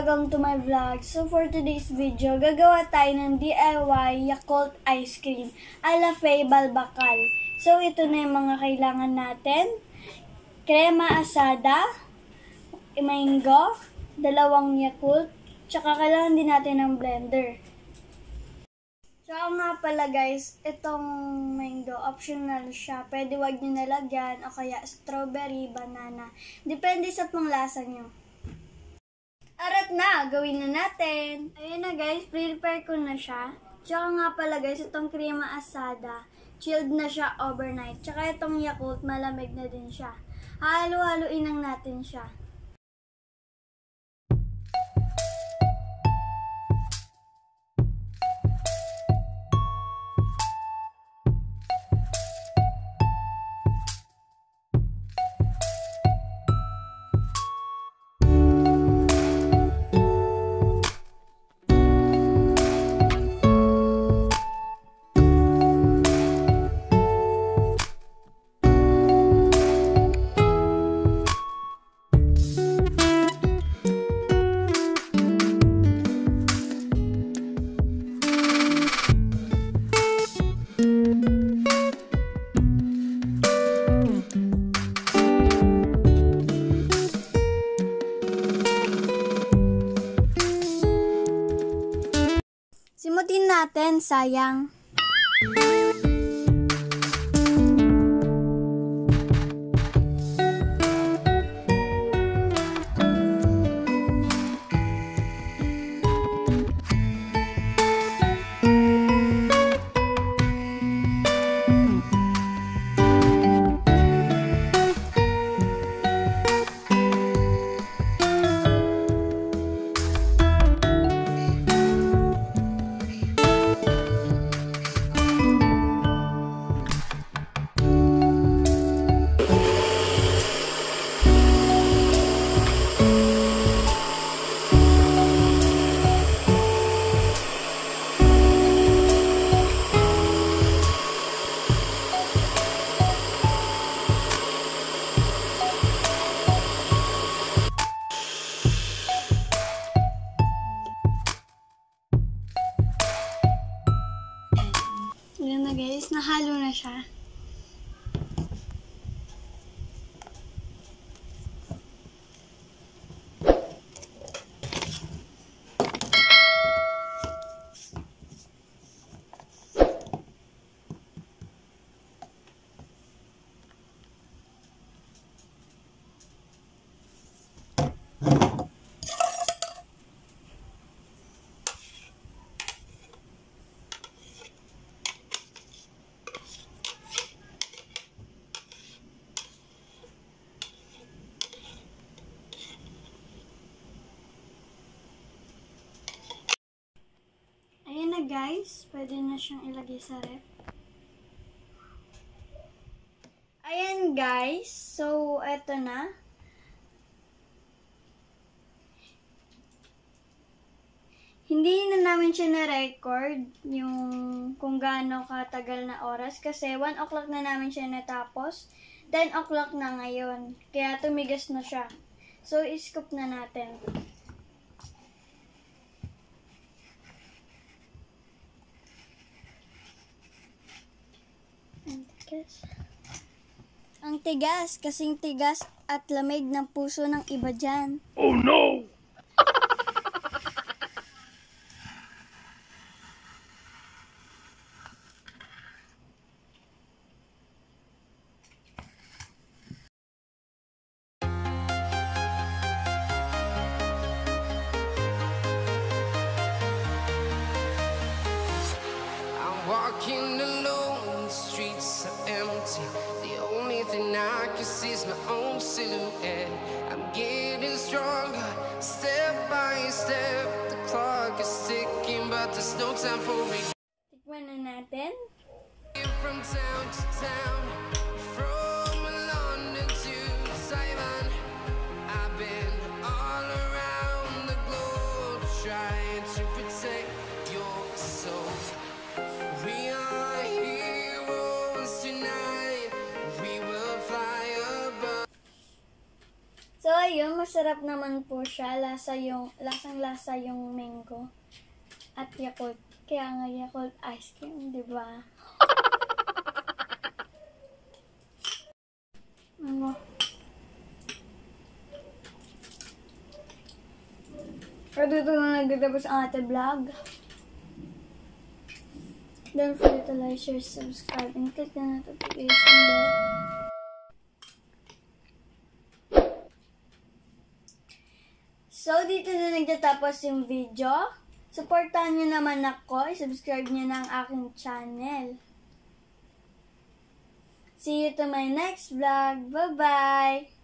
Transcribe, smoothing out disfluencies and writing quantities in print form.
welcome to my vlog. So for today's video, gagawa tayo ng DIY Yakult Ice Cream ala Faye Balbakal. So ito na yung mga kailangan natin. Krema asada, mango, 2 Yakult, tsaka kailangan din natin ng blender. So nga pala guys, itong mango, optional siya. Pwede wag nyo nalagyan o kaya strawberry, banana. Depende sa panglasa nyo. Arat na, gawin na natin. Ayun na guys, prepare ko na siya. Tsaka nga pala guys, itong krema asada, chilled na siya overnight. Tsaka itong Yakult, malamig na din siya. Halo-haloin lang natin siya. Simutin natin, sayang. Ayan na guys, nahalo na siya. Ayan na guys, pwede na siyang ilagay sa ref. Ayan guys, so eto na. Hindi na namin siya na-record yung kung gaano katagal na oras kasi 1 o'clock na namin siya natapos, 10 o'clock na ngayon, kaya tumigas na siya. So i-scoop na natin. Ang tigas, kasing tigas at lamig ng puso ng iba dyan. Oh no! I'm walking alone, the streets are empty. The only thing I can see is my own silhouette. I'm getting stronger, step by step. The clock is ticking, but there's no time for me. Tikman na natin. From town to town, from London to Taiwan, I've been all around the globe trying to protect your soul. We are heroes tonight. We will fly above. So ayun. Ayun, masarap naman po siya. Lasang-lasa yung mango at Yakult. Kaya nga Yakult Ice Cream, di ba? Ano? Pero dito na nagtatapos ang ating vlog. Don't forget to like, share, subscribe, and click the notification bell. So, dito na nagtatapos yung video. Supportahan nyo naman ako. Subscribe nyo na ang aking channel. See you to my next vlog. Bye-bye!